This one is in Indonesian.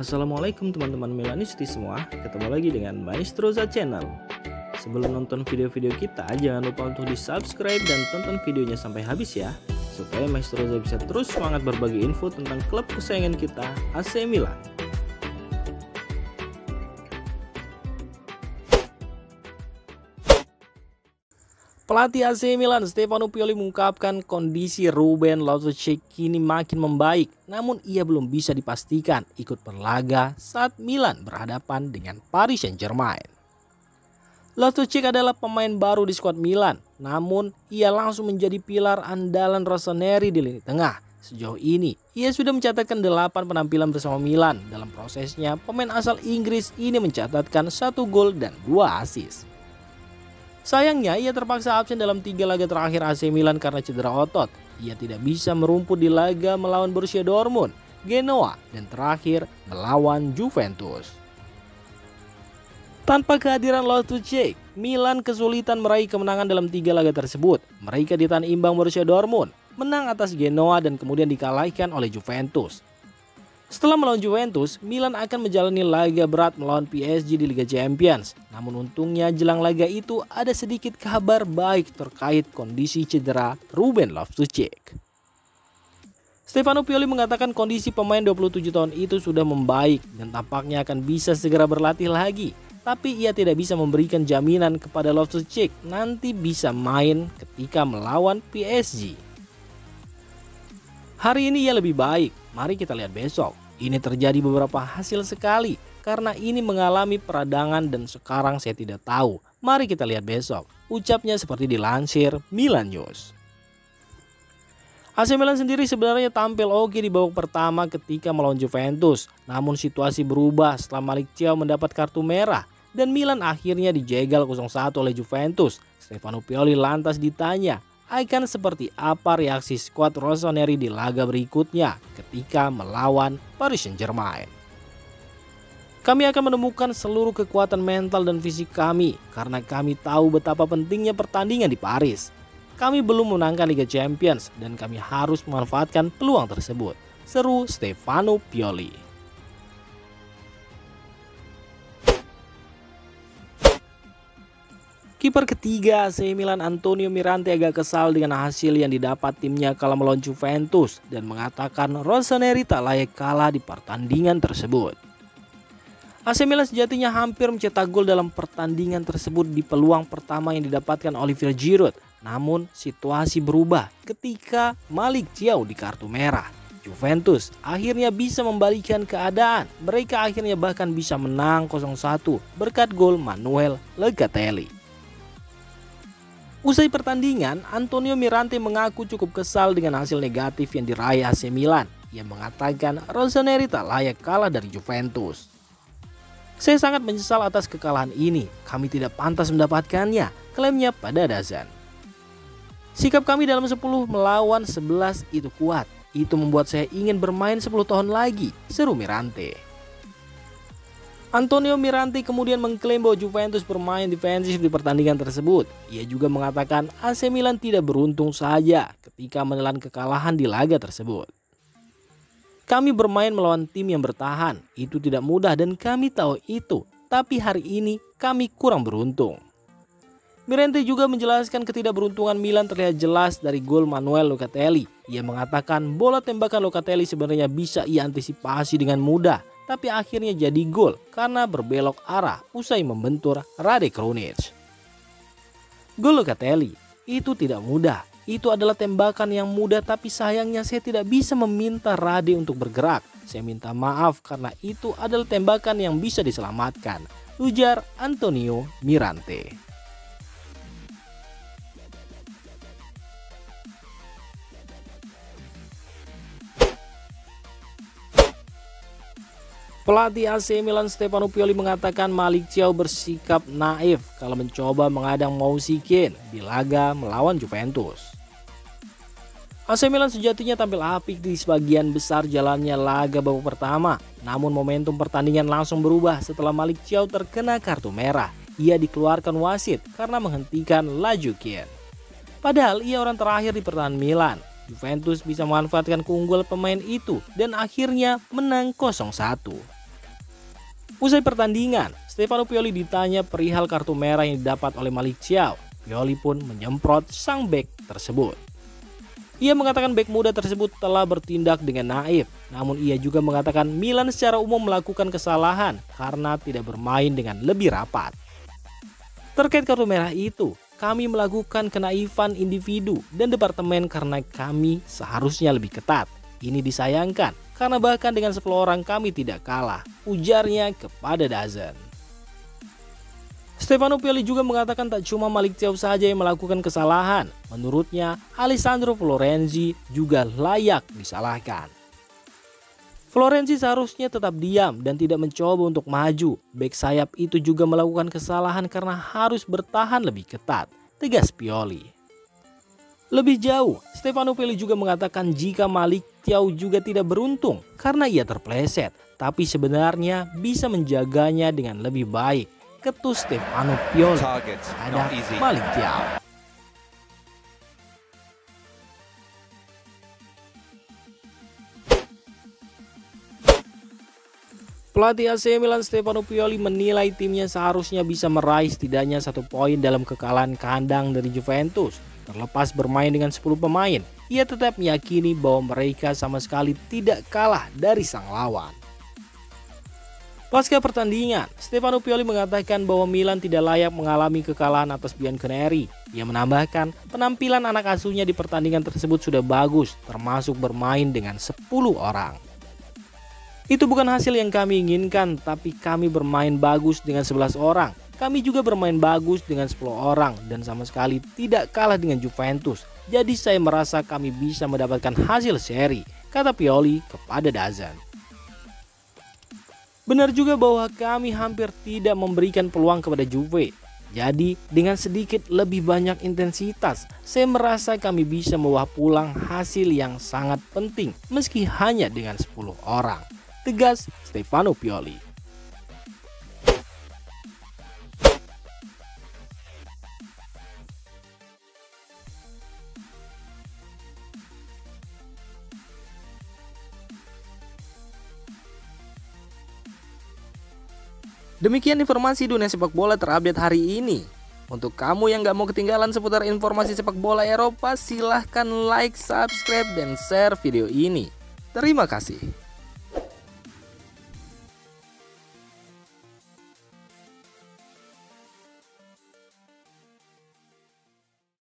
Assalamualaikum teman-teman Milanisti semua, ketemu lagi dengan Maestroza Channel. Sebelum nonton video-video kita, jangan lupa untuk di subscribe dan tonton videonya sampai habis ya, supaya Maestroza bisa terus semangat berbagi info tentang klub kesayangan kita, AC Milan. Pelatih AC Milan Stefano Pioli mengungkapkan kondisi Ruben Loftus-Cheek kini makin membaik, namun ia belum bisa dipastikan ikut berlaga saat Milan berhadapan dengan Paris Saint-Germain. Loftus-Cheek adalah pemain baru di skuad Milan, namun ia langsung menjadi pilar andalan Rossoneri di lini tengah. Sejauh ini, ia sudah mencatatkan 8 penampilan bersama Milan. Dalam prosesnya, pemain asal Inggris ini mencatatkan 1 gol dan 2 assist. Sayangnya ia terpaksa absen dalam 3 laga terakhir AC Milan karena cedera otot. Ia tidak bisa merumput di laga melawan Borussia Dortmund, Genoa, dan terakhir melawan Juventus. Tanpa kehadiran Loftus-Cheek, Milan kesulitan meraih kemenangan dalam 3 laga tersebut. Mereka ditahan imbang Borussia Dortmund, menang atas Genoa dan kemudian dikalahkan oleh Juventus. Setelah melawan Juventus, Milan akan menjalani laga berat melawan PSG di Liga Champions. Namun untungnya jelang laga itu ada sedikit kabar baik terkait kondisi cedera Ruben Loftus-Cheek. Stefano Pioli mengatakan kondisi pemain 27 tahun itu sudah membaik dan tampaknya akan bisa segera berlatih lagi. Tapi ia tidak bisa memberikan jaminan kepada Loftus-Cheek nanti bisa main ketika melawan PSG. Hari ini ia lebih baik, mari kita lihat besok. Ini terjadi beberapa hasil sekali, karena ini mengalami peradangan dan sekarang saya tidak tahu. Mari kita lihat besok, ucapnya seperti dilansir Milan News. AC Milan sendiri sebenarnya tampil oke di babak pertama ketika melawan Juventus. Namun situasi berubah setelah Malick Thiaw mendapat kartu merah dan Milan akhirnya dijegal 0-1 oleh Juventus. Stefano Pioli lantas ditanya, akan seperti apa reaksi skuad Rossoneri di laga berikutnya ketika melawan Paris Saint-Germain. Kami akan menemukan seluruh kekuatan mental dan fisik kami karena kami tahu betapa pentingnya pertandingan di Paris. Kami belum memenangkan Liga Champions dan kami harus memanfaatkan peluang tersebut, seru Stefano Pioli. Kiper ketiga AC Milan Antonio Mirante agak kesal dengan hasil yang didapat timnya kala melawan Juventus dan mengatakan Rossoneri tak layak kalah di pertandingan tersebut. AC Milan sejatinya hampir mencetak gol dalam pertandingan tersebut di peluang pertama yang didapatkan Olivier Giroud. Namun situasi berubah ketika Malick Thiaw di kartu merah. Juventus akhirnya bisa membalikkan keadaan. Mereka akhirnya bahkan bisa menang 0-1 berkat gol Manuel Locatelli. Usai pertandingan, Antonio Mirante mengaku cukup kesal dengan hasil negatif yang diraih AC Milan. Ia mengatakan Rossoneri tak layak kalah dari Juventus. Saya sangat menyesal atas kekalahan ini. Kami tidak pantas mendapatkannya, klaimnya pada DAZN. Sikap kami dalam 10 melawan 11 itu kuat. Itu membuat saya ingin bermain 10 tahun lagi, seru Mirante. Antonio Mirante kemudian mengklaim bahwa Juventus bermain defensif di pertandingan tersebut. Ia juga mengatakan AC Milan tidak beruntung saja ketika menelan kekalahan di laga tersebut. Kami bermain melawan tim yang bertahan, itu tidak mudah dan kami tahu itu. Tapi hari ini kami kurang beruntung. Mirante juga menjelaskan ketidakberuntungan Milan terlihat jelas dari gol Manuel Locatelli. Ia mengatakan bola tembakan Locatelli sebenarnya bisa ia antisipasi dengan mudah. Tapi akhirnya jadi gol karena berbelok arah usai membentur Rade Krunic. Gol Locatelli itu tidak mudah. Itu adalah tembakan yang mudah tapi sayangnya saya tidak bisa meminta Rade untuk bergerak. Saya minta maaf karena itu adalah tembakan yang bisa diselamatkan, ujar Antonio Mirante. Pelatih AC Milan Stefano Pioli mengatakan Malick Thiaw bersikap naif kalau mencoba mengadang Moise Kean di laga melawan Juventus. AC Milan sejatinya tampil apik di sebagian besar jalannya laga babak pertama. Namun momentum pertandingan langsung berubah setelah Malick Thiaw terkena kartu merah. Ia dikeluarkan wasit karena menghentikan laju Kean. Padahal ia orang terakhir di pertahanan Milan. Juventus bisa memanfaatkan keunggulan pemain itu dan akhirnya menang 0-1. Usai pertandingan, Stefano Pioli ditanya perihal kartu merah yang didapat oleh Malick Thiaw. Pioli pun menyemprot sang bek tersebut. Ia mengatakan bek muda tersebut telah bertindak dengan naif. Namun ia juga mengatakan Milan secara umum melakukan kesalahan karena tidak bermain dengan lebih rapat. Terkait kartu merah itu, kami melakukan kenaifan individu dan departemen karena kami seharusnya lebih ketat. Ini disayangkan karena bahkan dengan 10 orang kami tidak kalah, ujarnya kepada DAZN. Stefano Pioli juga mengatakan tak cuma Malick Thiaw saja yang melakukan kesalahan. Menurutnya, Alessandro Florenzi juga layak disalahkan. Florenzi seharusnya tetap diam dan tidak mencoba untuk maju. Bek sayap itu juga melakukan kesalahan karena harus bertahan lebih ketat, tegas Pioli. Lebih jauh, Stefano Pioli juga mengatakan jika Malick Thiaw juga tidak beruntung karena ia terpleset, tapi sebenarnya bisa menjaganya dengan lebih baik. Ketus Stefano Pioli ada Malick Thiaw. Pelatih AC Milan Stefano Pioli menilai timnya seharusnya bisa meraih setidaknya 1 poin dalam kekalahan kandang dari Juventus. Terlepas bermain dengan 10 pemain, ia tetap meyakini bahwa mereka sama sekali tidak kalah dari sang lawan. Pasca pertandingan, Stefano Pioli mengatakan bahwa Milan tidak layak mengalami kekalahan atas Bianconeri. Ia menambahkan, penampilan anak asuhnya di pertandingan tersebut sudah bagus, termasuk bermain dengan 10 orang. Itu bukan hasil yang kami inginkan, tapi kami bermain bagus dengan 11 orang. Kami juga bermain bagus dengan 10 orang dan sama sekali tidak kalah dengan Juventus. Jadi saya merasa kami bisa mendapatkan hasil seri, kata Pioli kepada DAZN. Benar juga bahwa kami hampir tidak memberikan peluang kepada Juve. Jadi dengan sedikit lebih banyak intensitas, saya merasa kami bisa membawa pulang hasil yang sangat penting meski hanya dengan 10 orang. Tegas Stefano Pioli. Demikian informasi dunia sepak bola terupdate hari ini. Untuk kamu yang gak mau ketinggalan seputar informasi sepak bola Eropa, silahkan like, subscribe, dan share video ini. Terima kasih.